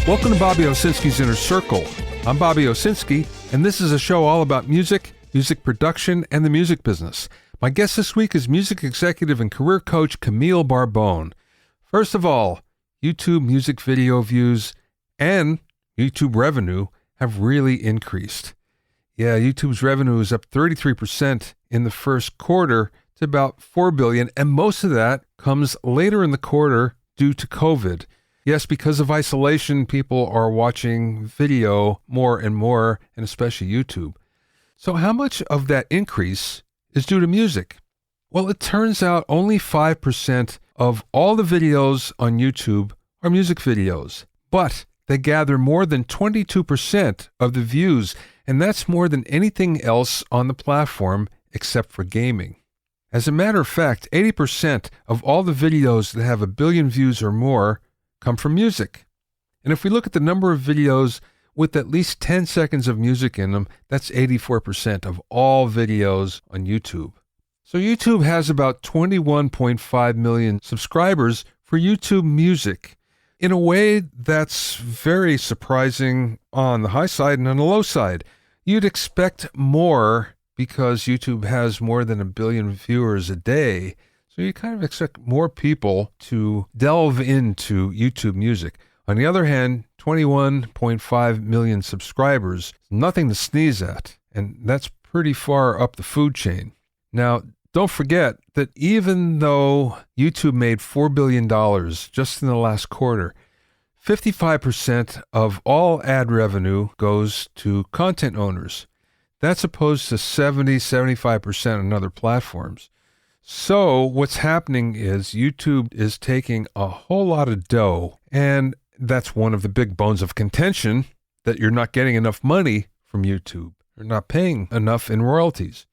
Welcome to Bobby Owsinski's Inner Circle. I'm Bobby Owsinski, and this is a show all about music, music production, and the music business. My guest this week is music executive and career coach Camille Barbone. First of all, YouTube music video views and YouTube revenue have really increased. Yeah, YouTube's revenue is up 33% in the first quarter to about $4 billion, and most of that comes later in the quarter due to COVID. Yes, because of isolation, people are watching video more and more, and especially YouTube. So how much of that increase is due to music? Well, it turns out only 5% of all the videos on YouTube are music videos, but they gather more than 22% of the views, and that's more than anything else on the platform except for gaming. As a matter of fact, 80% of all the videos that have 1 billion views or more come from music. And if we look at the number of videos with at least 10 seconds of music in them, that's 84% of all videos on YouTube. So YouTube has about 21.5 million subscribers for YouTube Music. In a way, that's very surprising on the high side and on the low side. You'd expect more because YouTube has more than 1 billion viewers a day. So you kind of expect more people to delve into YouTube Music. On the other hand, 21.5 million subscribers, nothing to sneeze at, and that's pretty far up the food chain. Now, don't forget that even though YouTube made $4 billion just in the last quarter, 55% of all ad revenue goes to content owners. That's opposed to 75% on other platforms. So what's happening is YouTube is taking a whole lot of dough, and that's one of the big bones of contention, that you're not getting enough money from YouTube. You're not paying enough in royalties.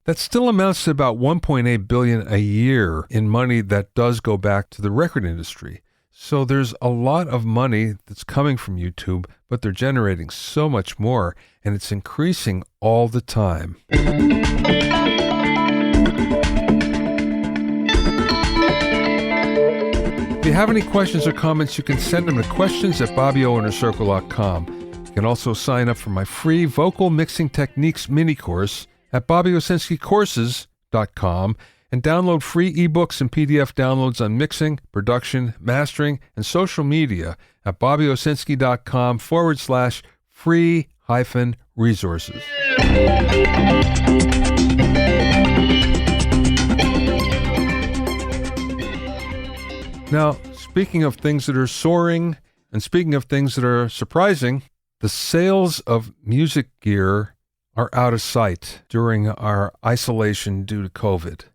That still amounts to about $1.8 billion a year in money that does go back to the record industry. So there's a lot of money that's coming from YouTube, but they're generating so much more, and it's increasing all the time. If you have any questions or comments, you can send them to questions@BobbyOInnerCircle.com. You can also sign up for my free Vocal Mixing Techniques mini course at BobbyOwsinskiCourses.com and download free ebooks and PDF downloads on mixing, production, mastering, and social media at BobbyOwsinski.com/free-resources. Now, speaking of things that are soaring and speaking of things that are surprising, the sales of music gear are out of sight during our isolation due to COVID.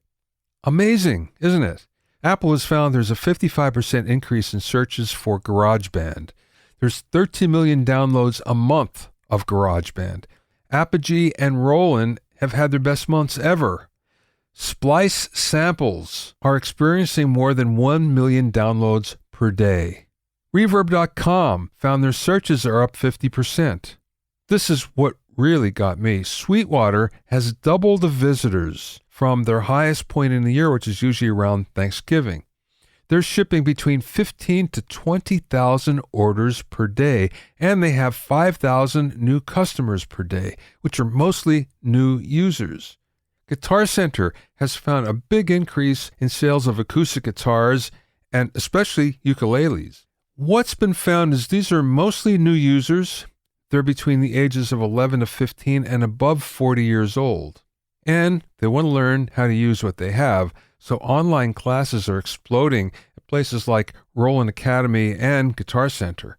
Amazing, isn't it? Apple has found there's a 55% increase in searches for GarageBand. There's 13 million downloads a month of GarageBand. Apogee and Roland have had their best months ever. Splice samples are experiencing more than 1 million downloads per day. Reverb.com found their searches are up 50%. This is what really got me. Sweetwater has doubled the visitors from their highest point in the year, which is usually around Thanksgiving. They're shipping between 15 to 20,000 orders per day, and they have 5,000 new customers per day, which are mostly new users. Guitar Center has found a big increase in sales of acoustic guitars and especially ukuleles. What's been found is these are mostly new users. They're between the ages of 11 to 15 and above 40 years old. And they want to learn how to use what they have, so online classes are exploding at places like Roland Academy and Guitar Center.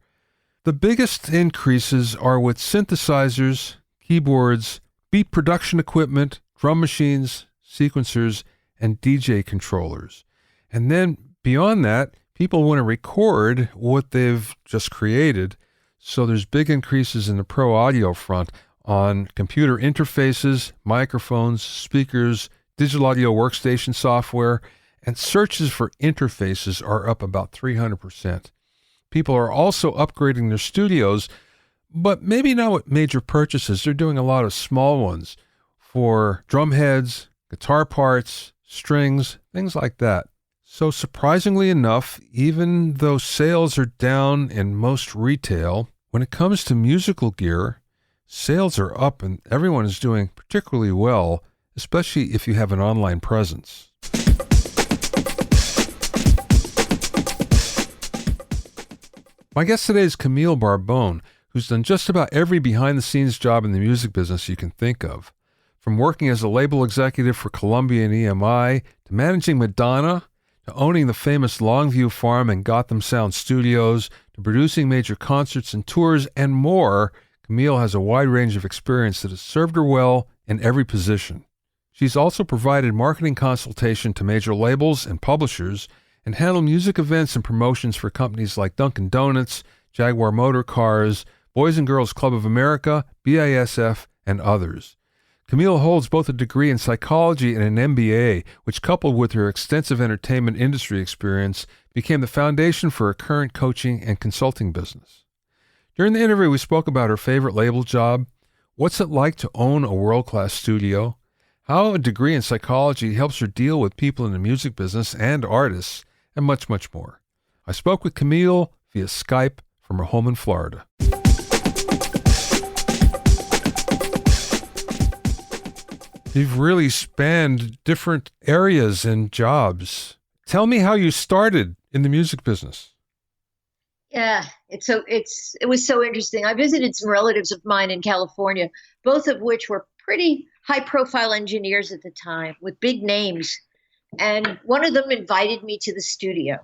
The biggest increases are with synthesizers, keyboards, beat production equipment, drum machines, sequencers, and DJ controllers. And then beyond that, people want to record what they've just created, so there's big increases in the pro audio front on computer interfaces, microphones, speakers, digital audio workstation software, and searches for interfaces are up about 300%. People are also upgrading their studios, but maybe not with major purchases. They're doing a lot of small ones for drum heads, guitar parts, strings, things like that. So surprisingly enough, even though sales are down in most retail, when it comes to musical gear, sales are up and everyone is doing particularly well, especially if you have an online presence. My guest today is Camille Barbone, who's done just about every behind-the-scenes job in the music business you can think of. From working as a label executive for Columbia and EMI, to managing Madonna, to owning the famous Longview farm and Gotham Sound studios, to producing major concerts and tours, and more, Camille has a wide range of experience that has served her well in every position. She's also provided marketing consultation to major labels and publishers, and handle music events and promotions for companies like Dunkin Donuts, Jaguar Motor Cars, Boys and Girls Club of America, BASF, and others. Camille holds both a degree in psychology and an MBA, which, coupled with her extensive entertainment industry experience, became the foundation for her current coaching and consulting business. During the interview, we spoke about her favorite label job, what's it like to own a world-class studio, how a degree in psychology helps her deal with people in the music business and artists, and much, much more. I spoke with Camille via Skype from her home in Florida. You've really spanned different areas and jobs. Tell me how you started in the music business. Yeah, it was so interesting. I visited some relatives of mine in California, both of which were pretty high-profile engineers at the time with big names. And one of them invited me to the studio.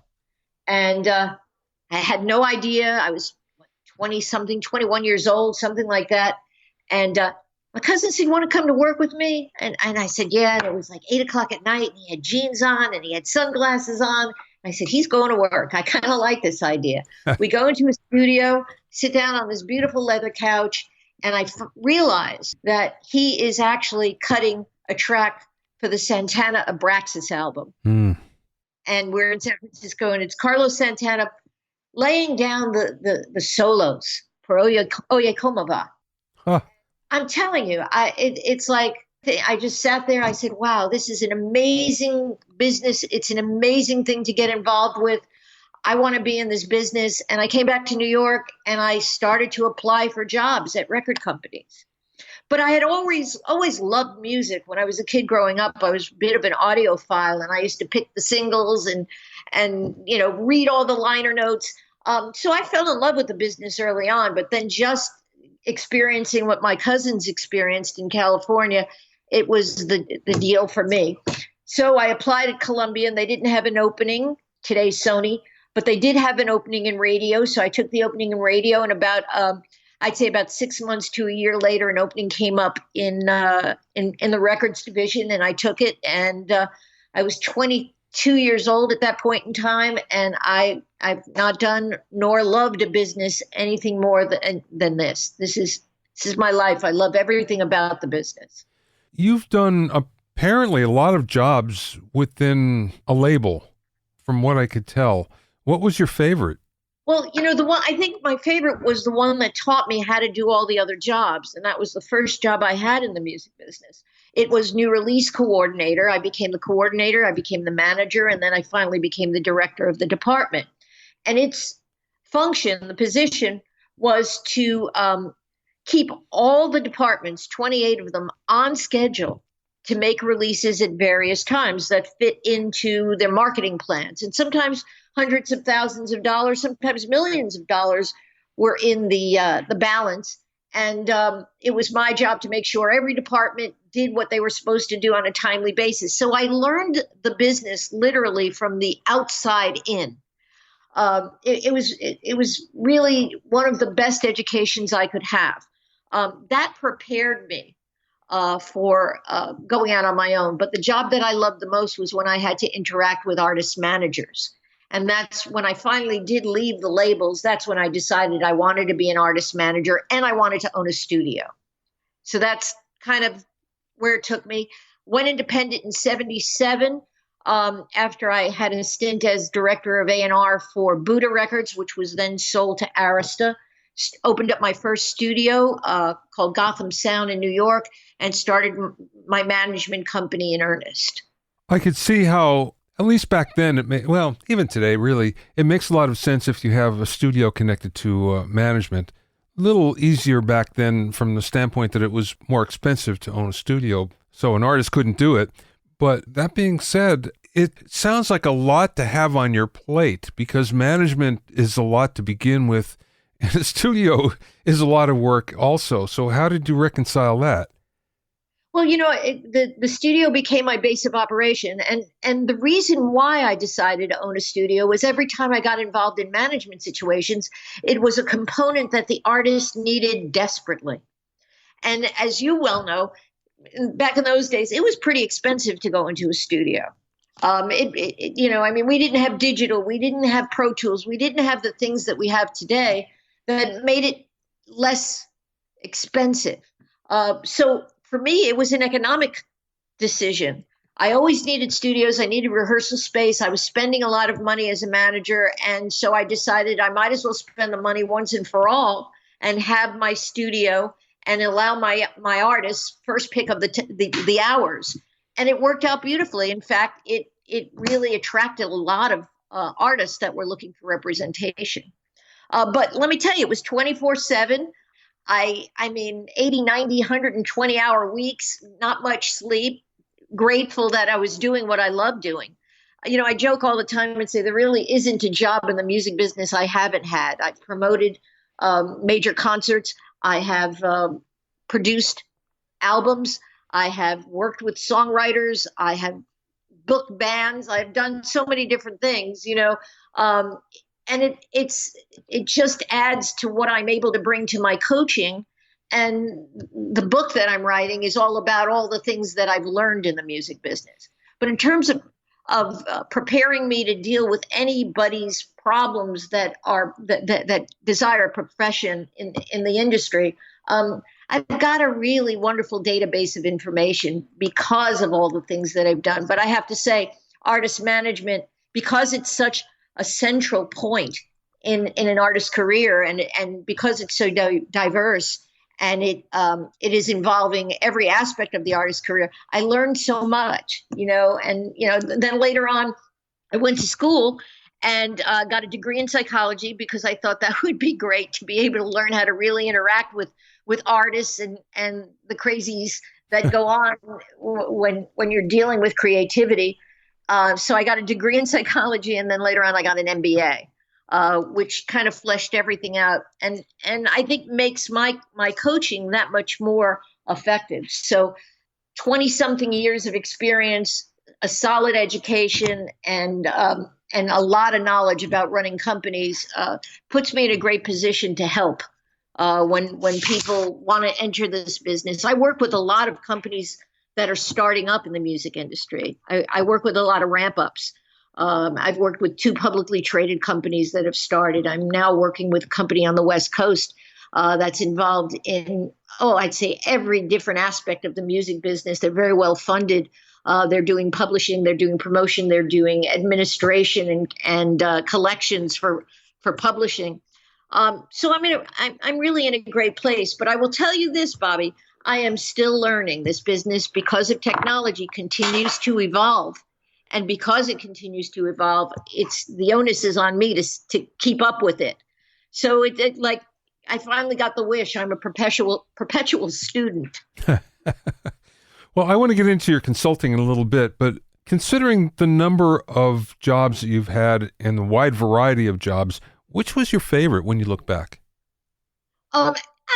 And I had no idea. I was 20-something, 21 years old, something like that. And my cousin said, "You want to come to work with me?" And I said, yeah. And it was like 8 o'clock at night, and he had jeans on, and he had sunglasses on. I said, he's going to work. I kind of like this idea. We go into a studio, sit down on this beautiful leather couch, and I realized that he is actually cutting a track for the Santana Abraxas album. And we're in San Francisco, and it's Carlos Santana laying down the solos for Oye Como Va. Huh. I'm telling you, it's like, I just sat there. I said, wow, this is an amazing business. It's an amazing thing to get involved with. I want to be in this business. And I came back to New York, and I started to apply for jobs at record companies. But I had always loved music. When I was a kid growing up, I was a bit of an audiophile, and I used to pick the singles and read all the liner notes. So I fell in love with the business early on, but then just experiencing what my cousins experienced in California, it was the deal for me. So I applied at Columbia, and they didn't have an opening, today's Sony, but they did have an opening in radio. So I took the opening in radio, and I'd say about 6 months to a year later, an opening came up in the records division, and I took it. And I was 22 years old at that point in time, and I've not done nor loved a business anything more than this. This is my life. I love everything about the business. You've done apparently a lot of jobs within a label, from what I could tell. What was your favorite? Well, the one, I think my favorite was the one that taught me how to do all the other jobs. And that was the first job I had in the music business. It was new release coordinator. I became the coordinator. I became the manager. And then I finally became the director of the department. And its function, the position, was to keep all the departments, 28 of them, on schedule to make releases at various times that fit into their marketing plans. And sometimes hundreds of thousands of dollars, sometimes millions of dollars were in the balance. And it was my job to make sure every department did what they were supposed to do on a timely basis. So I learned the business literally from the outside in. It was really one of the best educations I could have. That prepared me for going out on my own. But the job that I loved the most was when I had to interact with artist managers. And that's when I finally did leave the labels. That's when I decided I wanted to be an artist manager and I wanted to own a studio. So that's kind of where it took me. Went independent in 1977 after I had a stint as director of A&R for Buddha Records, which was then sold to Arista. Opened up my first studio called Gotham Sound in New York and started my management company in earnest. I could see how At least back then, even today, really, it makes a lot of sense if you have a studio connected to management. A little easier back then from the standpoint that it was more expensive to own a studio, so an artist couldn't do it. But that being said, it sounds like a lot to have on your plate because management is a lot to begin with, and a studio is a lot of work also. So how did you reconcile that? Well, the studio became my base of operation, and the reason why I decided to own a studio was every time I got involved in management situations, it was a component that the artist needed desperately. And as you well know, back in those days, it was pretty expensive to go into a studio. We didn't have digital, we didn't have Pro Tools, we didn't have the things that we have today that made it less expensive. So for me, it was an economic decision. I always needed studios. I needed rehearsal space. I was spending a lot of money as a manager. And so I decided I might as well spend the money once and for all and have my studio and allow my artists first pick of the hours. And it worked out beautifully. In fact, it really attracted a lot of artists that were looking for representation. But let me tell you, it was 24/7. I mean, 80, 90, 120 hour weeks, not much sleep, grateful that I was doing what I love doing. I joke all the time and say there really isn't a job in the music business I haven't had. I've promoted major concerts. I have produced albums. I have worked with songwriters. I have booked bands. I've done so many different things, and it just adds to what I'm able to bring to my coaching. And the book that I'm writing is all about all the things that I've learned in the music business. But in terms of preparing me to deal with anybody's problems that desire a profession in the industry, I've got a really wonderful database of information because of all the things that I've done. But I have to say, artist management, because it's such a central point in an artist's career, and because it's so diverse, and it is involving every aspect of the artist's career, I learned so much, then later on, I went to school and got a degree in psychology because I thought that would be great to be able to learn how to really interact with artists and the crazies that go on when you're dealing with creativity. So I got a degree in psychology, and then later on I got an MBA, which kind of fleshed everything out, and I think makes my coaching that much more effective. So 20-something years of experience, a solid education, and a lot of knowledge about running companies puts me in a great position to help when people want to enter this business. I work with a lot of companies that are starting up in the music industry. I work with a lot of ramp-ups. I've worked with 2 publicly traded companies that have started. I'm now working with a company on the West Coast that's involved in, I'd say every different aspect of the music business. They're very well funded. They're doing publishing, they're doing promotion, they're doing administration and collections for publishing. So I'm really in a great place. But I will tell you this, Bobby, I am still learning. This business, because of technology, continues to evolve. And because it continues to evolve, the onus is on me to keep up with it. So it like I finally got the wish. I'm a perpetual student. Well, I want to get into your consulting in a little bit, but considering the number of jobs that you've had and the wide variety of jobs, which was your favorite when you look back?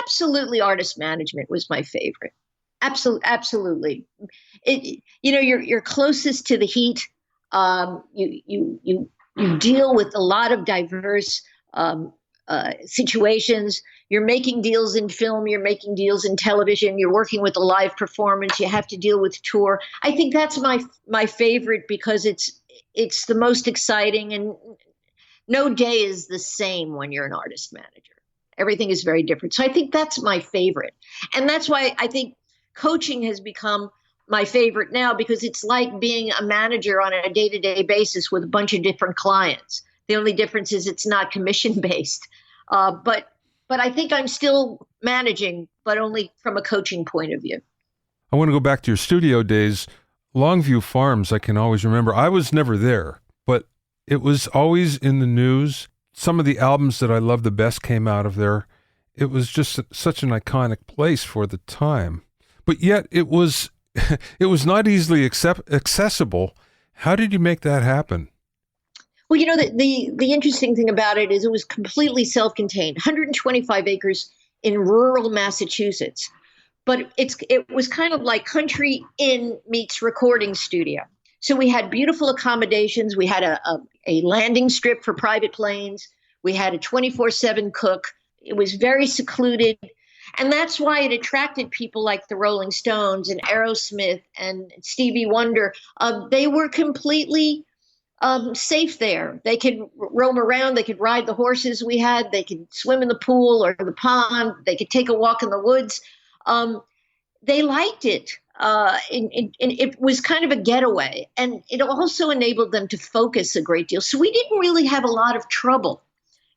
Absolutely, artist management was my favorite. Absolutely. You're closest to the heat. You deal with a lot of diverse situations. You're making deals in film. You're making deals in television. You're working with a live performance. You have to deal with tour. I think that's my favorite because it's the most exciting, and no day is the same when you're an artist manager. Everything is very different. So I think that's my favorite. And that's why I think coaching has become my favorite now, because it's like being a manager on a day-to-day basis with a bunch of different clients. The only difference is it's not commission-based. But I think I'm still managing, but only from a coaching point of view. I want to go back to your studio days. Longview Farms, I can always remember. I was never there, but it was always in the news. Some of the albums that I loved the best came out of there. It was just such an iconic place for the time. But yet it was it was not easily accessible. How did you make that happen? Well, the interesting thing about it is it was completely self-contained, 125 acres in rural Massachusetts. But it was kind of like country inn meets recording studio. So we had beautiful accommodations. We had a landing strip for private planes. We had a 24/7 cook. It was very secluded. And that's why it attracted people like the Rolling Stones and Aerosmith and Stevie Wonder. They were completely safe there. They could roam around. They could ride the horses we had. They could swim in the pool or the pond. They could take a walk in the woods. They liked it. It was kind of a getaway, and it also enabled them to focus a great deal. So we didn't really have a lot of trouble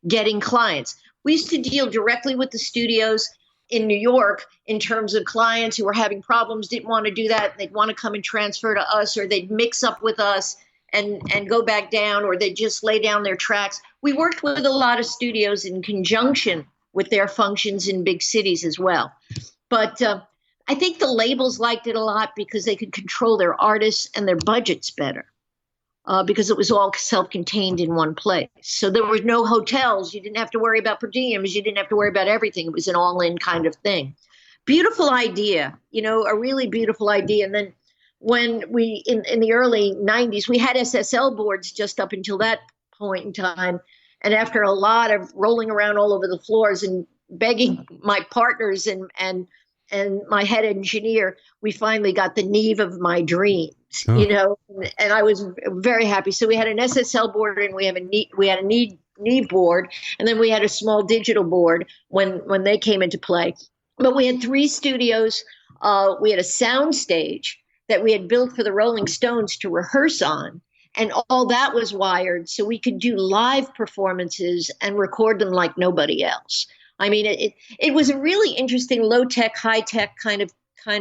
getting clients. We used to deal directly with the studios in New York in terms of clients who were having problems, didn't want to do that. They'd want to come and transfer to us, or they'd mix up with us and go back down, or they'd just lay down their tracks. We worked with a lot of studios in conjunction with their functions in big cities as well. But I think the labels liked it a lot because they could control their artists and their budgets better because it was all self-contained in one place. So there were no hotels. You didn't have to worry about per diems. You didn't have to worry about everything. It was an all-in kind of thing. Beautiful idea, a really beautiful idea. And then when we, in the early 90s, we had SSL boards just up until that point in time. And after a lot of rolling around all over the floors and begging my partners and my head engineer, we finally got the Neve of my dreams, and I was very happy. So we had an SSL board and we had a Neve board, and then we had a small digital board when they came into play. But we had 3 studios. We had a sound stage that we had built for the Rolling Stones to rehearse on. And all that was wired so we could do live performances and record them like nobody else. I mean, it was a really interesting low-tech, high-tech kind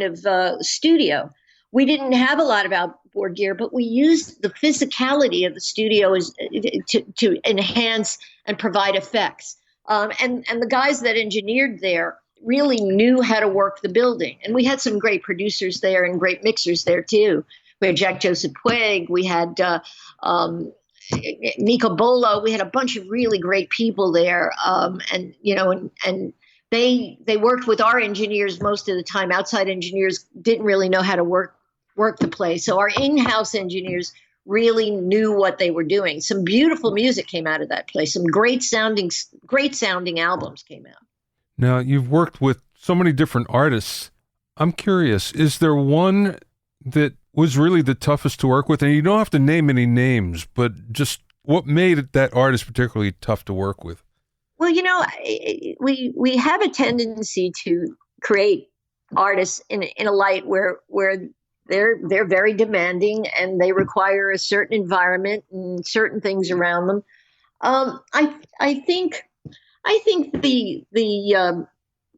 of studio. We didn't have a lot of outboard gear, but we used the physicality of the studio to enhance and provide effects. And the guys that engineered there really knew how to work the building. And we had some great producers there and great mixers there, too. We had Jack Joseph Puig. We had Nico Bolo. We had a bunch of really great people there. And they worked with our engineers most of the time. Outside engineers didn't really know how to work the place. So our in-house engineers really knew what they were doing. Some beautiful music came out of that place. Some great sounding albums came out. Now, you've worked with so many different artists. I'm curious, is there one that was really the toughest to work with? And you don't have to name any names, but just what made that artist particularly tough to work with? Well, we have a tendency to create artists in a light where they're very demanding and they require a certain environment and certain things around them. I think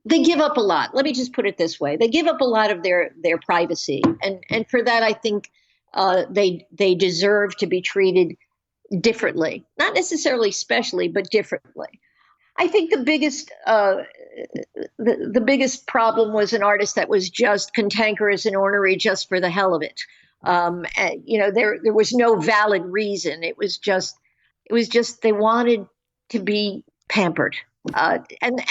they give up a lot. Let me just put it this way. They give up a lot of their privacy. And for that, I think they deserve to be treated differently. Not necessarily specially, but differently. I think the biggest problem was an artist that was just cantankerous and ornery just for the hell of it. There was no valid reason. It was just they wanted to be pampered. And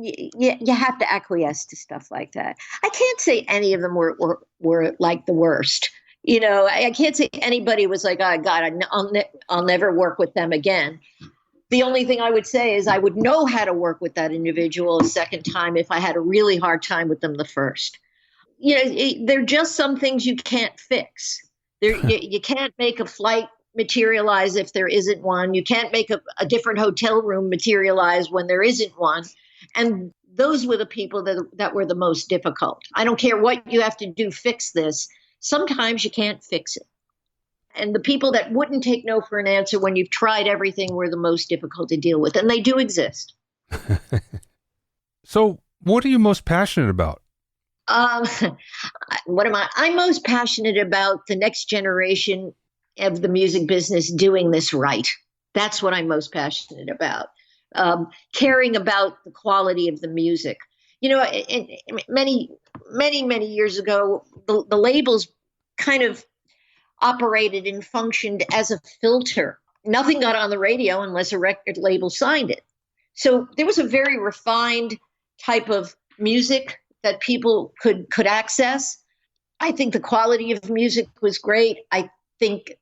you have to acquiesce to stuff like that. I can't say any of them were like the worst. I can't say anybody was like, oh, God, I'll never work with them again. The only thing I would say is I would know how to work with that individual a second time if I had a really hard time with them the first. There are just some things you can't fix. You can't make a flight materialize if there isn't one. You can't make a different hotel room materialize when there isn't one. And those were the people that were the most difficult. I don't care what you have to do, fix this. Sometimes you can't fix it. And the people that wouldn't take no for an answer when you've tried everything were the most difficult to deal with. And they do exist. So what are you most passionate about? Um, what am I? I'm most passionate about the next generation of the music business doing this right. That's what I'm most passionate about. Caring about the quality of the music. You know, many years ago, the labels kind of operated and functioned as a filter. Nothing got on the radio unless a record label signed it. So there was a very refined type of music that people could access. I think the quality of music was great. I think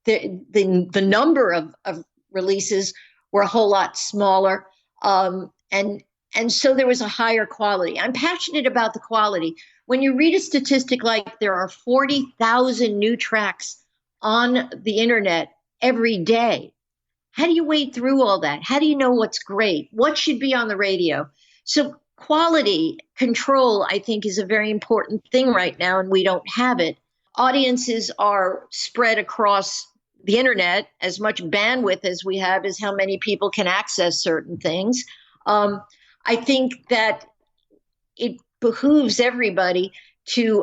the number of releases were a whole lot smaller, and so there was a higher quality. I'm passionate about the quality. When you read a statistic like there are 40,000 new tracks on the internet every day, how do you wade through all that? How do you know what's great? What should be on the radio? So quality control, I think, is a very important thing right now, and we don't have it. Audiences are spread across the internet. As much bandwidth as we have is how many people can access certain things. I think that it behooves everybody to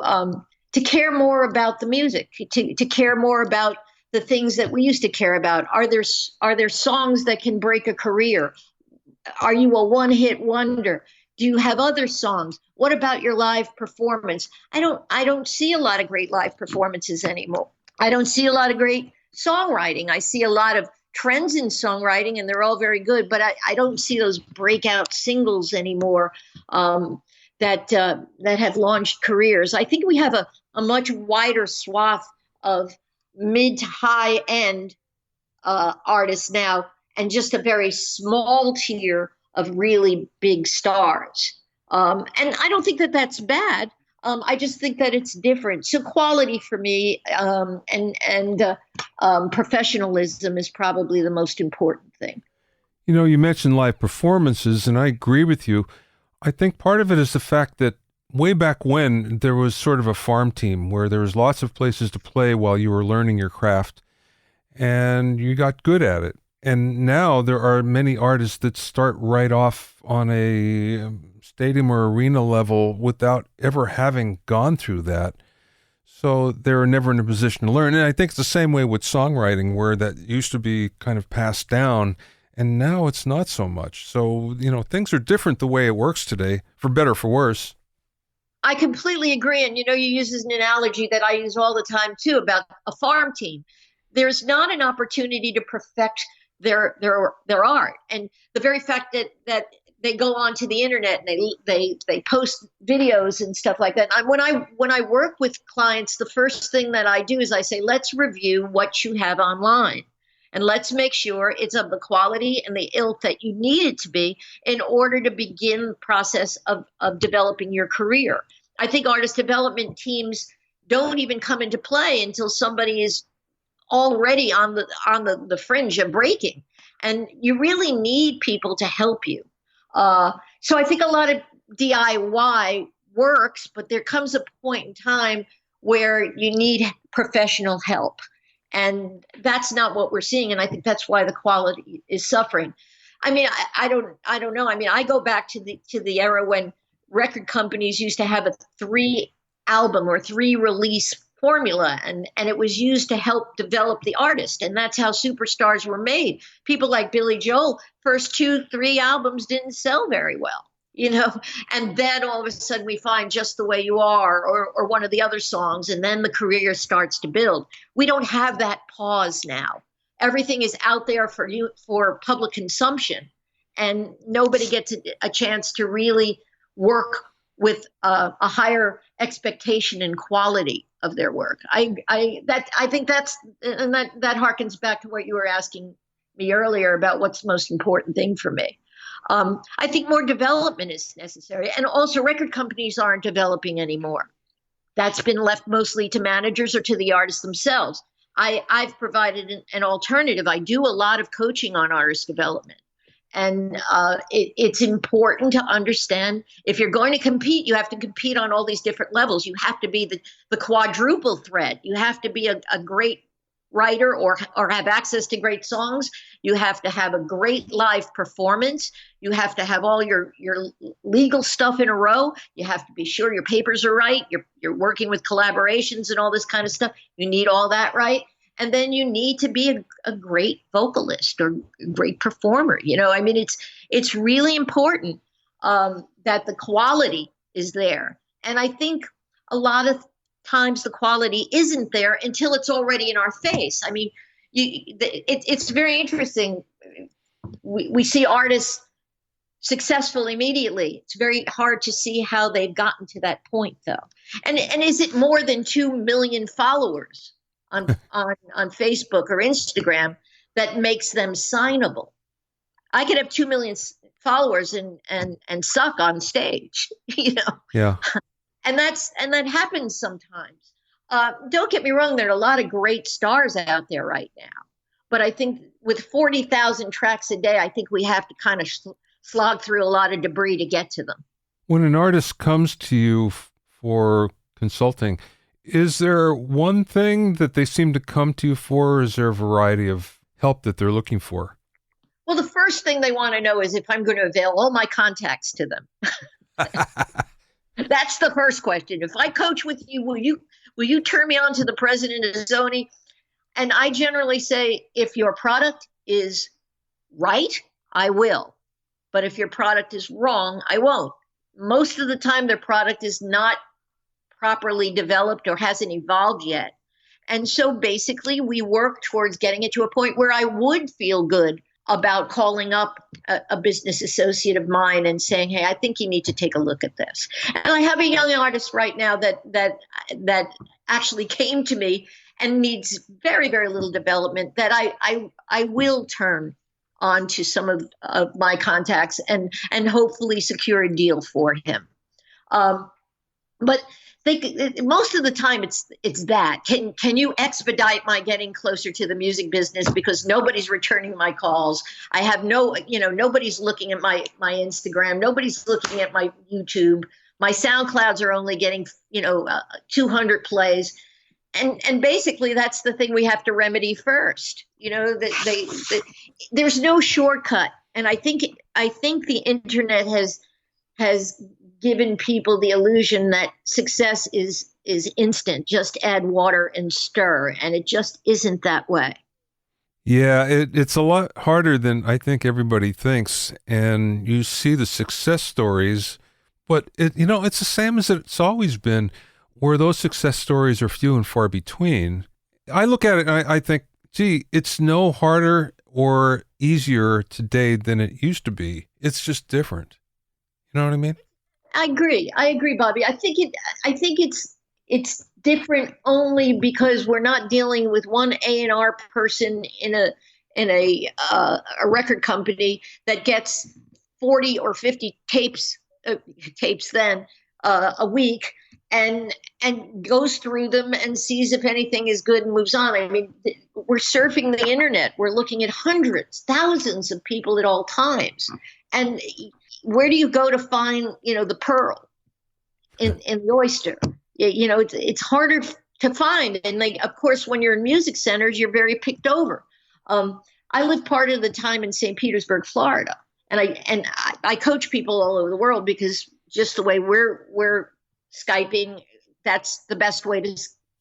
care more about the music, to care more about the things that we used to care about. Are there songs that can break a career? Are you a one-hit wonder? Do you have other songs? What about your live performance? I don't see a lot of great live performances anymore. I don't see a lot of great songwriting. I see a lot of trends in songwriting, and they're all very good, but I don't see those breakout singles anymore that have launched careers. I think we have a much wider swath of mid to high end artists now, and just a very small tier of really big stars. And I don't think that that's bad. I just think that it's different. So quality for me and professionalism is probably the most important thing. You know, you mentioned live performances, and I agree with you. I think part of it is the fact that way back when there was sort of a farm team where there was lots of places to play while you were learning your craft, and you got good at it. And now there are many artists that start right off on a stadium or arena level without ever having gone through that. So they're never in a position to learn. And I think it's the same way with songwriting, where that used to be kind of passed down, and now it's not so much. So, you know, things are different the way it works today, for better or for worse. I completely agree. And, you know, you use an analogy that I use all the time, too, about a farm team. There's not an opportunity to perfect their art. And the very fact that they go onto the internet and they post videos and stuff like that. And when I work with clients, the first thing that I do is I say, let's review what you have online, and let's make sure it's of the quality and the ilk that you need it to be in order to begin the process of developing your career. I think artist development teams don't even come into play until somebody is already on the fringe of breaking, and you really need people to help you. So I think a lot of DIY works, but there comes a point in time where you need professional help, and that's not what we're seeing. And I think that's why the quality is suffering. I mean, I don't know. I mean, I go back to the era when record companies used to have a 3-album or 3-release formula, and it was used to help develop the artist, and that's how superstars were made. People like Billy Joel, first 2-3 albums didn't sell very well, you know, and then all of a sudden we find Just the Way You Are or one of the other songs, and then the career starts to build. We don't have that pause now. Everything is out there for public consumption, and nobody gets a chance to really work with a higher expectation and quality of their work. I think that harkens back to what you were asking me earlier about what's the most important thing for me. I think more development is necessary, and also record companies aren't developing anymore. That's been left mostly to managers or to the artists themselves. I've provided an alternative. I do a lot of coaching on artist development. And it's important to understand, if you're going to compete, you have to compete on all these different levels. You have to be the quadruple threat. You have to be a great writer or have access to great songs. You have to have a great live performance. You have to have all your legal stuff in a row. You have to be sure your papers are right. You're working with collaborations and all this kind of stuff. You need all that right. And then you need to be a great vocalist or a great performer. I mean, it's really important that the quality is there. And I think a lot of times the quality isn't there until it's already in our face. I mean, it's very interesting. We see artists successful immediately. It's very hard to see how they've gotten to that point, though. And is it more than 2 million followers on Facebook or Instagram that makes them signable? I could have 2 million followers and suck on stage, Yeah. And that happens sometimes. Don't get me wrong, there are a lot of great stars out there right now. But I think with 40,000 tracks a day, I think we have to kind of slog through a lot of debris to get to them. When an artist comes to you for consulting, is there one thing that they seem to come to you for, or is there a variety of help that they're looking for? Well, the first thing they want to know is if I'm going to avail all my contacts to them. That's the first question. If I coach with you, will you turn me on to the president of Sony? And I generally say, if your product is right, I will. But if your product is wrong, I won't. Most of the time, their product is not properly developed or hasn't evolved yet. And so basically, we work towards getting it to a point where I would feel good about calling up a business associate of mine and saying, hey, I think you need to take a look at this. And I have a young artist right now that actually came to me and needs very, very little development that I will turn on to some of my contacts and hopefully secure a deal for him. But most of the time it's that. Can you expedite my getting closer to the music business, because nobody's returning my calls. I have nobody's looking at my Instagram. Nobody's looking at my YouTube. My SoundClouds are only getting 200 plays. And basically that's the thing we have to remedy first. There's no shortcut. And I think the internet has given people the illusion that success is instant. Just add water and stir, and it just isn't that way. Yeah, it's a lot harder than I think everybody thinks. And you see the success stories, but it's the same as it's always been, where those success stories are few and far between. I look at it and I think, gee, it's no harder or easier today than it used to be. It's just different. You know what I mean? I agree, Bobby. I think it's different only because we're not dealing with one A&R person in a record company that gets 40 or 50 tapes then a week and goes through them and sees if anything is good and moves on. I mean, we're surfing the internet. We're looking at hundreds, thousands of people at all times. And where do you go to find, the pearl in the oyster? It's harder to find. And of course, when you're in music centers, you're very picked over. I lived part of the time in St. Petersburg, Florida, and I coach people all over the world because just the way we're Skyping, that's the best way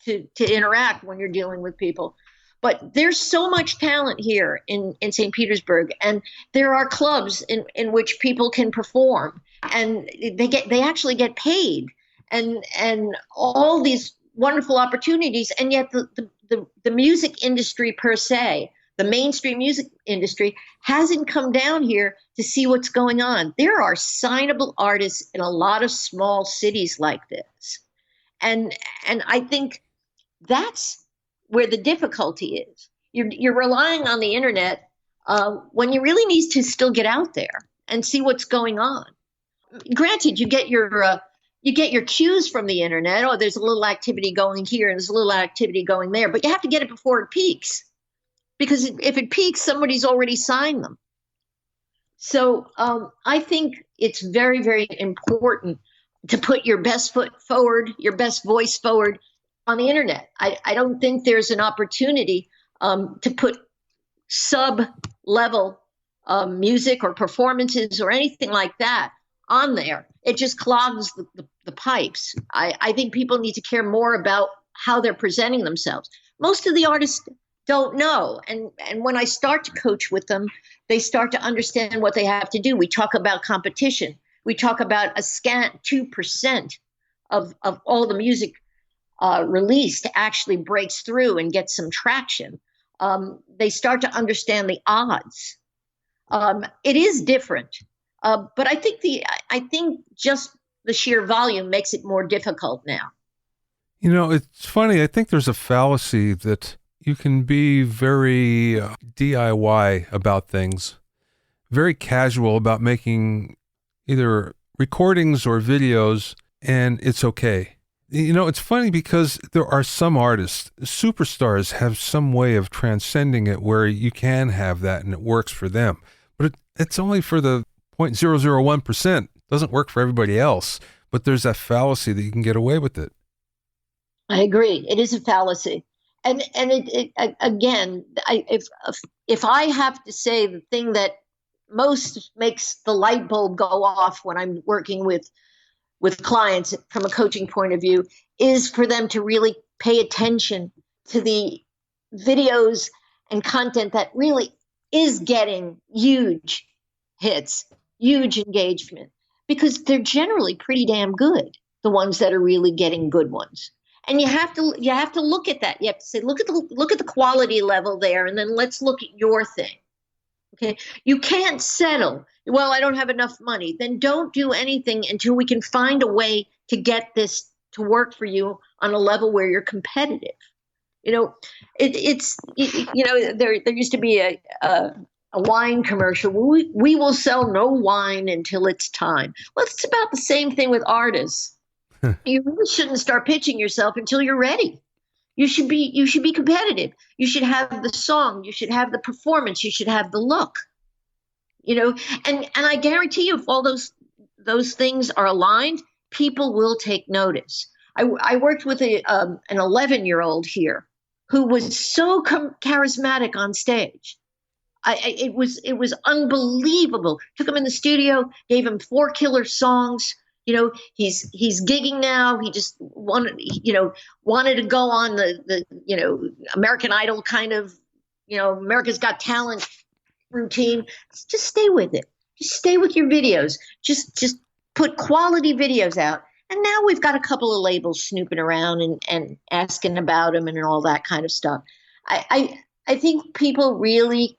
to interact when you're dealing with people. But there's so much talent here in St. Petersburg, and there are clubs in which people can perform, and they actually get paid, and all these wonderful opportunities. And yet the music industry per se, the mainstream music industry, hasn't come down here to see what's going on. There are signable artists in a lot of small cities like this, and I think that's where the difficulty is. You're relying on the internet when you really need to still get out there and see what's going on. Granted, you get your cues from the internet. Oh, there's a little activity going here and there's a little activity going there, but you have to get it before it peaks, because if it peaks, somebody's already signed them. So I think it's very, very important to put your best foot forward, your best voice forward on the internet. I don't think there's an opportunity to put sub-level music or performances or anything like that on there. It just clogs the pipes. I think people need to care more about how they're presenting themselves. Most of the artists don't know. And when I start to coach with them, they start to understand what they have to do. We talk about competition. We talk about a scant 2% of all the music released actually breaks through and gets some traction. They start to understand the odds. It is different, but I think just the sheer volume makes it more difficult now. You know, it's funny. I think there's a fallacy that you can be very DIY about things, very casual about making either recordings or videos, and it's okay. You know, it's funny because there are some artists, superstars have some way of transcending it where you can have that and it works for them. But it's only for the 0.001%. It doesn't work for everybody else. But there's that fallacy that you can get away with it. I agree. It is a fallacy. And again, if I have to say the thing that most makes the light bulb go off when I'm working with clients from a coaching point of view is for them to really pay attention to the videos and content that really is getting huge hits, huge engagement, because they're generally pretty damn good, the ones that are really getting good ones. And you have to look at that. You have to say, look at the quality level there, and then let's look at your thing. Okay, you can't settle. Well, I don't have enough money. Then don't do anything until we can find a way to get this to work for you on a level where you're competitive. You know, it's there used to be a wine commercial. We will sell no wine until it's time. Well, it's about the same thing with artists. You really shouldn't start pitching yourself until you're ready. You should be competitive. You should have the song. You should have the performance. You should have the look. You know, and I guarantee you, if all those things are aligned, people will take notice. I worked with an 11-year-old here who was so charismatic on stage. It was unbelievable. Took him in the studio, gave him 4 killer songs. You know, he's gigging now. He just wanted to go on the American Idol kind of, America's Got Talent routine. Just stay with it. Just stay with your videos. Just put quality videos out. And now we've got a couple of labels snooping around and asking about him and all that kind of stuff. I think people really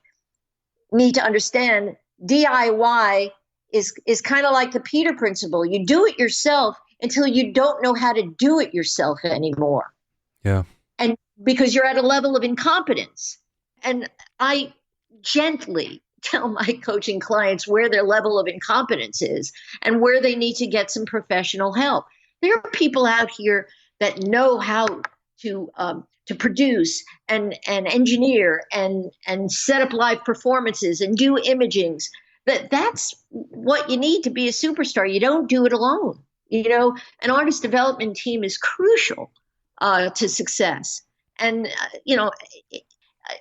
need to understand DIY is kind of like the Peter principle. You do it yourself until you don't know how to do it yourself anymore. Yeah. And because you're at a level of incompetence. And I gently tell my coaching clients where their level of incompetence is and where they need to get some professional help. There are people out here that know how to produce and engineer and set up live performances and do imagings. That's what you need to be a superstar. You don't do it alone. You know, an artist development team is crucial to success. And,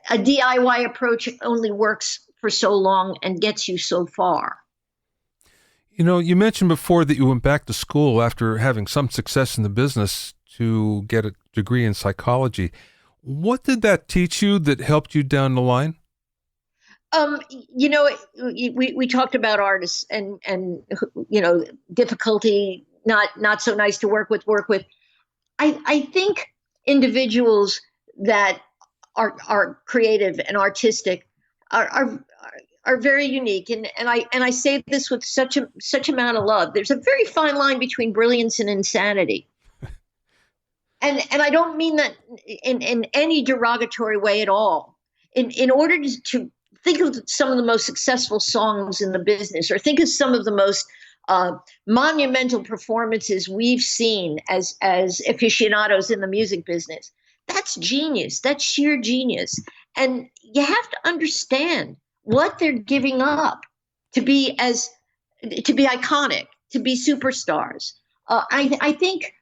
a DIY approach only works for so long and gets you so far. You know, you mentioned before that you went back to school after having some success in the business to get a degree in psychology. What did that teach you that helped you down the line? We talked about artists and difficulty, not so nice to work with. I think individuals that are creative and artistic are very unique, and I say this with such amount of love. There's a very fine line between brilliance and insanity, and I don't mean that in any derogatory way at all. In order to think of some of the most successful songs in the business, or think of some of the most monumental performances we've seen as aficionados in the music business. That's genius. That's sheer genius. And you have to understand what they're giving up to be iconic, to be superstars. I think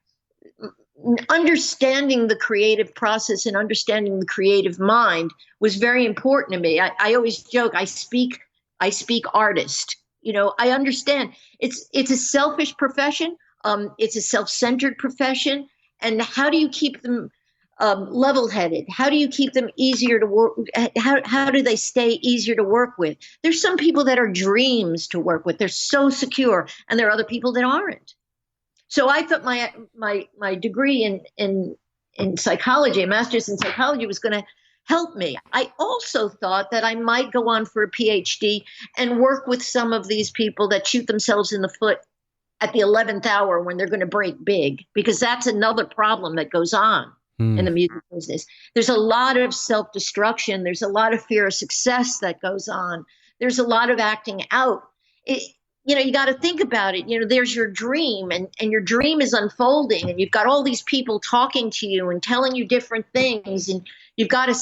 understanding the creative process and understanding the creative mind was very important to me. I always joke, I speak artist. I understand it's a selfish profession. It's a self-centered profession. And how do you keep them level-headed? How do you keep them easier to work? How do they stay easier to work with? There's some people that are dreams to work with. They're so secure, and there are other people that aren't. So I thought my degree in psychology, a master's in psychology, was going to help me. I also thought that I might go on for a PhD and work with some of these people that shoot themselves in the foot at the 11th hour when they're going to break big, because that's another problem that goes on in the music business. There's a lot of self-destruction. There's a lot of fear of success that goes on. There's a lot of acting out. You got to think about it. There's your dream, and your dream is unfolding, and you've got all these people talking to you and telling you different things, and you've got a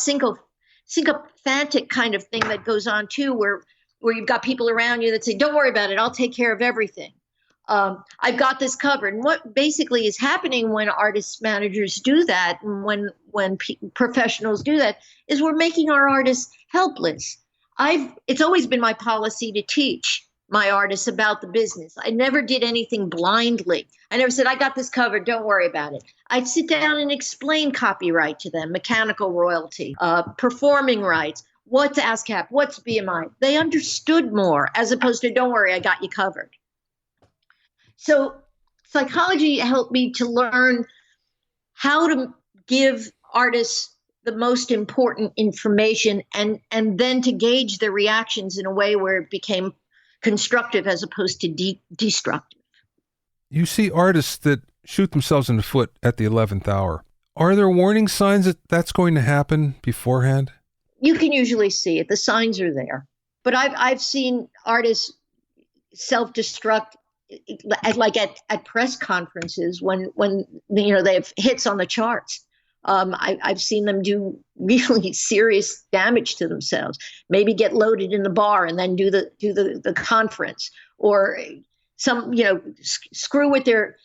sycophantic kind of thing that goes on too, where you've got people around you that say, "Don't worry about it. I'll take care of everything. I've got this covered." And what basically is happening when artist managers do that, and when professionals do that, is we're making our artists helpless. It's always been my policy to teach my artists about the business. I never did anything blindly. I never said, "I got this covered, don't worry about it." I'd sit down and explain copyright to them, mechanical royalty, performing rights, what's ASCAP, what's BMI. They understood more, as opposed to, "Don't worry, I got you covered." So psychology helped me to learn how to give artists the most important information, and then to gauge their reactions in a way where it became constructive as opposed to destructive. You see artists that shoot themselves in the foot at the 11th hour. Are there warning signs that that's going to happen beforehand? You can usually see it. The signs are there. But I've seen artists self-destruct at press conferences when they have hits on the charts. I've seen them do really serious damage to themselves. Maybe get loaded in the bar and then do the conference, or some screw with their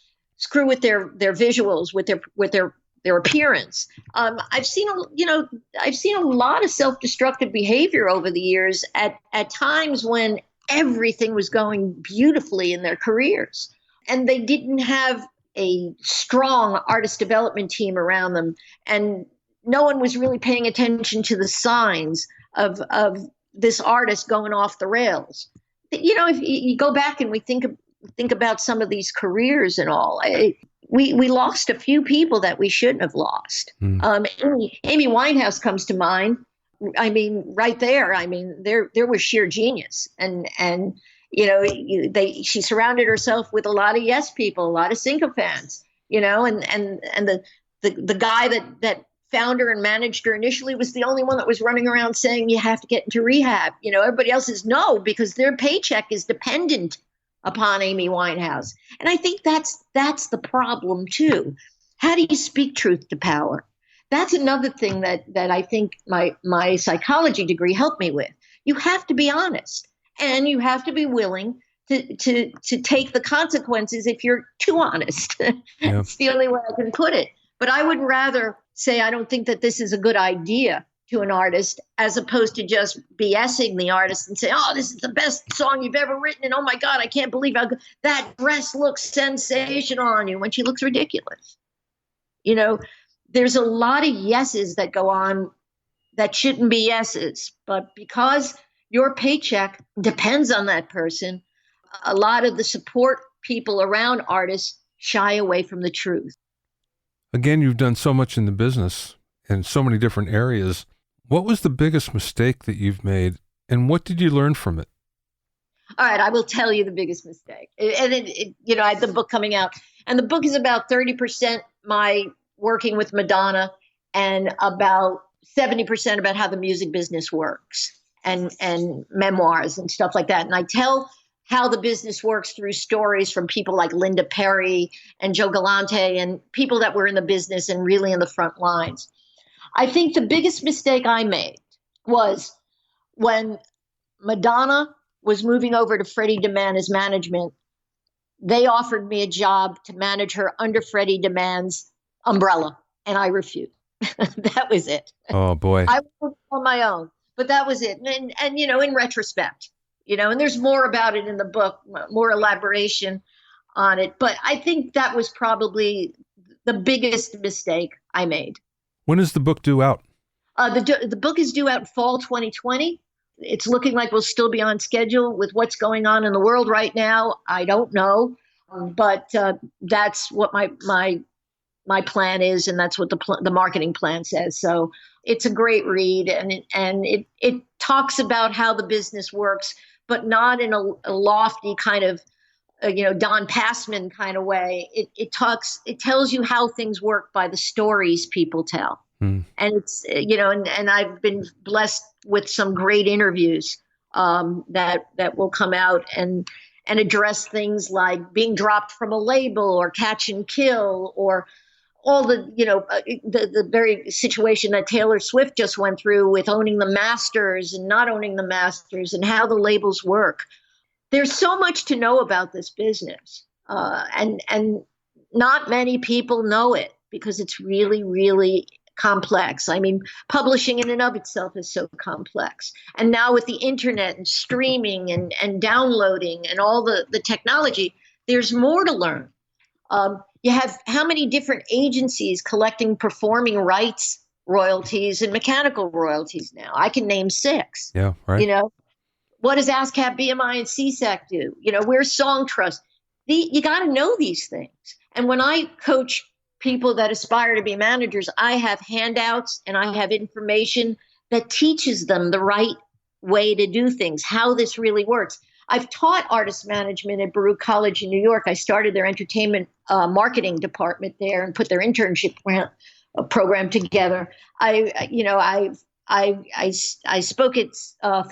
visuals, with their appearance. I've seen a lot of self-destructive behavior over the years at times when everything was going beautifully in their careers, and they didn't have a strong artist development team around them, and no one was really paying attention to the signs of this artist going off the rails. If you go back and we think about some of these careers and all, we lost a few people that we shouldn't have lost. Amy Winehouse comes to mind. I mean, right there. I mean, there was sheer genius, and she surrounded herself with a lot of yes people, a lot of sycophants, and the guy that found her and managed her initially was the only one that was running around saying you have to get into rehab. Everybody else is no, because their paycheck is dependent upon Amy Winehouse. And I think that's the problem too. How do you speak truth to power? That's another thing that I think my psychology degree helped me with. You have to be honest. And you have to be willing to take the consequences if you're too honest. Yeah. It's the only way I can put it. But I would rather say I don't think that this is a good idea to an artist, as opposed to just BSing the artist and say, "Oh, this is the best song you've ever written, and oh my God, I can't believe how good that dress looks sensational on you," when she looks ridiculous. There's a lot of yeses that go on that shouldn't be yeses, but because your paycheck depends on that person, a lot of the support people around artists shy away from the truth. Again, you've done so much in the business in so many different areas. What was the biggest mistake that you've made, and what did you learn from it? All right, I will tell you the biggest mistake. And I had the book coming out, and the book is about 30% my working with Madonna and about 70% about how the music business works. And memoirs and stuff like that. And I tell how the business works through stories from people like Linda Perry and Joe Galante and people that were in the business and really in the front lines. I think the biggest mistake I made was when Madonna was moving over to Freddie DeManna's management. They offered me a job to manage her under Freddie DeManna's umbrella, and I refused. That was it. Oh boy. I was on my own, but that was it. And in retrospect, and there's more about it in the book, more elaboration on it. But I think that was probably the biggest mistake I made. When is the book due out? The book is due out fall 2020. It's looking like we'll still be on schedule with what's going on in the world right now. I don't know, but that's what my plan is, and that's what the marketing plan says. So it's a great read, and it talks about how the business works, but not in a lofty kind of Don Passman kind of way. It tells you how things work by the stories people tell. And it's, and I've been blessed with some great interviews that will come out and address things like being dropped from a label or catch and kill, or all the very situation that Taylor Swift just went through with owning the masters and not owning the masters, and how the labels work. There's so much to know about this business, and not many people know it because it's really, really complex. I mean, publishing in and of itself is so complex. And now with the internet and streaming and downloading and all the technology, there's more to learn. You have how many different agencies collecting performing rights royalties and mechanical royalties now? I can name 6. Yeah, right. What does ASCAP, BMI, and CSAC do? Where's Song Trust? You got to know these things. And when I coach people that aspire to be managers, I have handouts and I have information that teaches them the right way to do things, how this really works. I've taught artist management at Baruch College in New York. I started their entertainment marketing department there and put their internship program together. I spoke at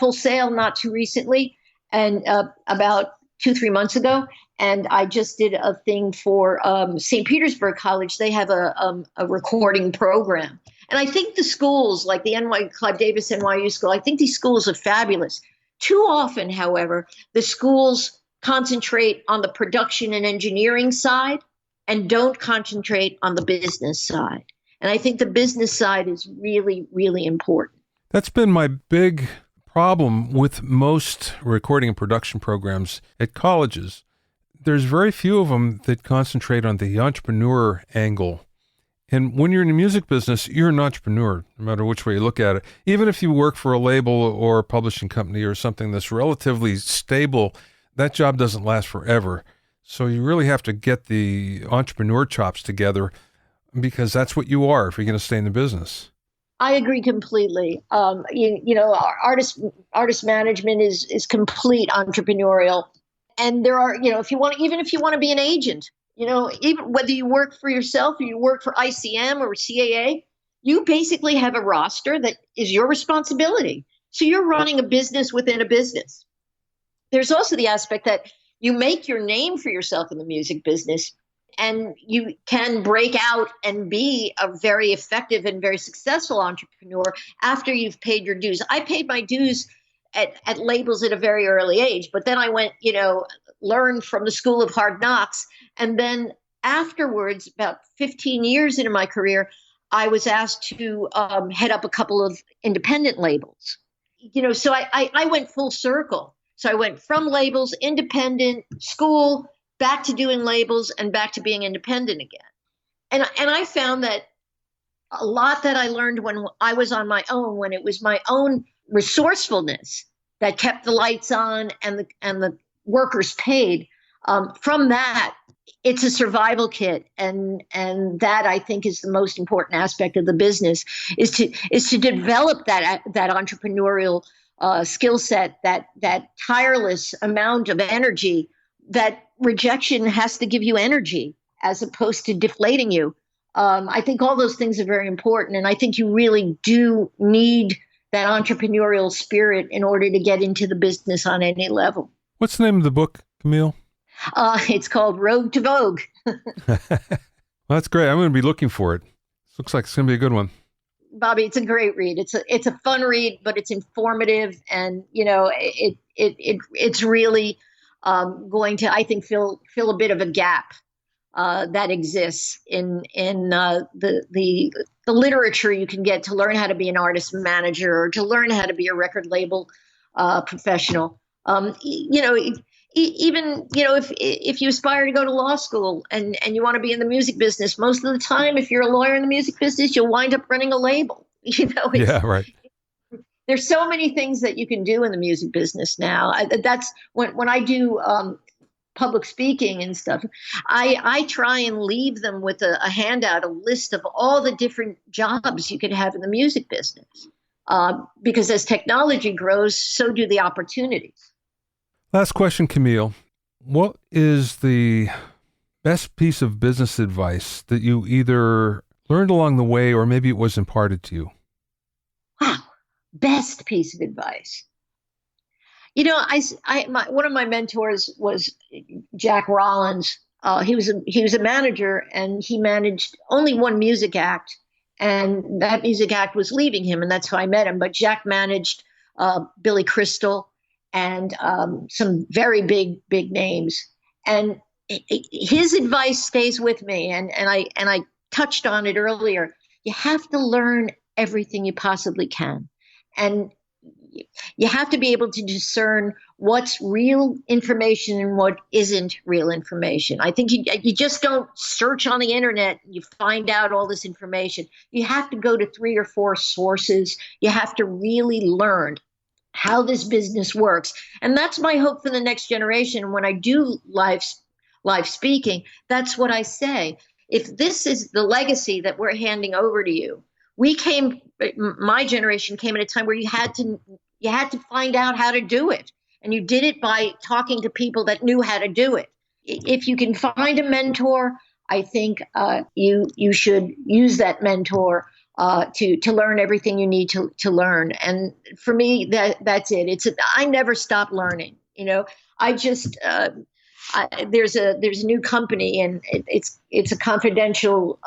Full Sail not too recently, and about 2-3 months ago. And I just did a thing for St. Petersburg College. They have a recording program. And I think the schools, like the Clive Davis NYU School, I think these schools are fabulous. Too often, however, the schools concentrate on the production and engineering side and don't concentrate on the business side. And I think the business side is really, really important. That's been my big problem with most recording and production programs at colleges. There's very few of them that concentrate on the entrepreneur angle. And when you're in the music business, you're an entrepreneur, no matter which way you look at it. Even if you work for a label or a publishing company or something that's relatively stable, that job doesn't last forever. So you really have to get the entrepreneur chops together, because that's what you are if you're going to stay in the business. I agree completely. Artist management is complete entrepreneurial. And there are, if you want to be an agent, even whether you work for yourself or you work for ICM or CAA, you basically have a roster that is your responsibility. So you're running a business within a business. There's also the aspect that you make your name for yourself in the music business, and you can break out and be a very effective and very successful entrepreneur after you've paid your dues. I paid my dues at labels at a very early age, but then I went, learned from the School of Hard Knocks. And then afterwards, about 15 years into my career, I was asked to head up a couple of independent labels. So I went full circle. So I went from labels, independent, school, back to doing labels, and back to being independent again. And I found that a lot that I learned when I was on my own, when it was my own resourcefulness that kept the lights on and the workers paid, from that, it's a survival kit. And that, I think, is the most important aspect of the business, is to develop that entrepreneurial skill set, that tireless amount of energy. That rejection has to give you energy as opposed to deflating you. I think all those things are very important. And I think you really do need that entrepreneurial spirit in order to get into the business on any level. What's the name of the book, Camille? It's called Road to Vogue. Well, that's great. I'm going to be looking for it. Looks like it's going to be a good one. Bobby, it's a great read. It's a fun read, but it's informative, and it's really going to, I think, fill a bit of a gap that exists in the literature you can get to learn how to be an artist manager or to learn how to be a record label professional. Even if you aspire to go to law school and you want to be in the music business, most of the time, if you're a lawyer in the music business, you'll wind up running a label. Yeah, right. There's so many things that you can do in the music business now. That's when I do public speaking and stuff, I try and leave them with a handout, a list of all the different jobs you could have in the music business. Because as technology grows, so do the opportunities. Last question, Camille. What is the best piece of business advice that you either learned along the way or maybe it was imparted to you? Wow, best piece of advice. One of my mentors was Jack Rollins. He was a manager, and he managed only one music act, and that music act was leaving him, and that's how I met him. But Jack managed Billy Crystal and some very big names, and his advice stays with me. And I touched on it earlier. You have to learn everything you possibly can, and you have to be able to discern what's real information and what isn't real information. I think you just don't search on the internet and you find out all this information. You have to go to 3 or 4 sources. You have to really learn how this business works. And that's my hope for the next generation. When I do live speaking, that's what I say. If this is the legacy that we're handing over to you, my generation came at a time where you had to find out how to do it. And you did it by talking to people that knew how to do it. If you can find a mentor, I think you should use that mentor to learn everything you need to learn. And for me, that's it. I never stop learning. I just there's a new company, and it's a confidential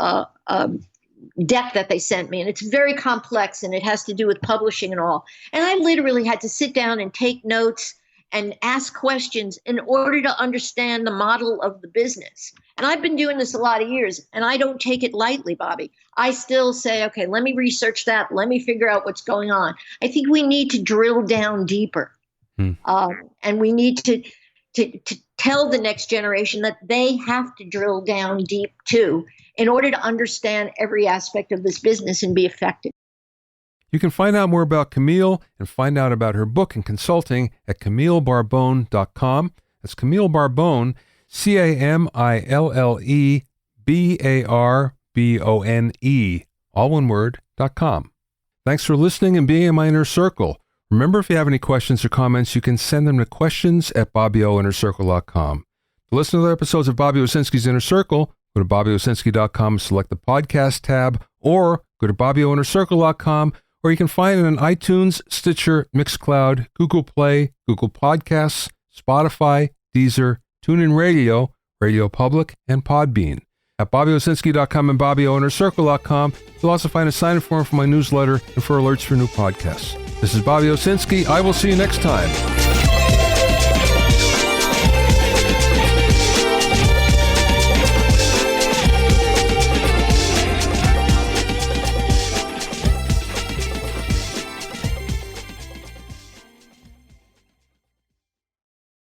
deck that they sent me, and it's very complex, and it has to do with publishing and all. And I literally had to sit down and take notes and ask questions in order to understand the model of the business. And I've been doing this a lot of years, and I don't take it lightly, Bobby. I still say, okay, let me research that. Let me figure out what's going on. I think we need to drill down deeper. And we need to tell the next generation that they have to drill down deep too, in order to understand every aspect of this business and be effective. You can find out more about Camille and find out about her book and consulting at CamilleBarbone.com. That's Camille Barbone, CamilleBarbone, all one word, .com. Thanks for listening and being in my inner circle. Remember, if you have any questions or comments, you can send them to questions@BobbyOInnerCircle.com. To listen to other episodes of Bobby Owsinski's Inner Circle, go to BobbyOwsinski.com and select the podcast tab, or go to BobbyOInnerCircle.com, or you can find it on iTunes, Stitcher, Mixcloud, Google Play, Google Podcasts, Spotify, Deezer, TuneIn Radio, Radio Public, and Podbean. At BobbyOwsinski.com and BobbyOInnerCircle.com, you'll also find a sign-up form for my newsletter and for alerts for new podcasts. This is Bobby Owsinski. I will see you next time.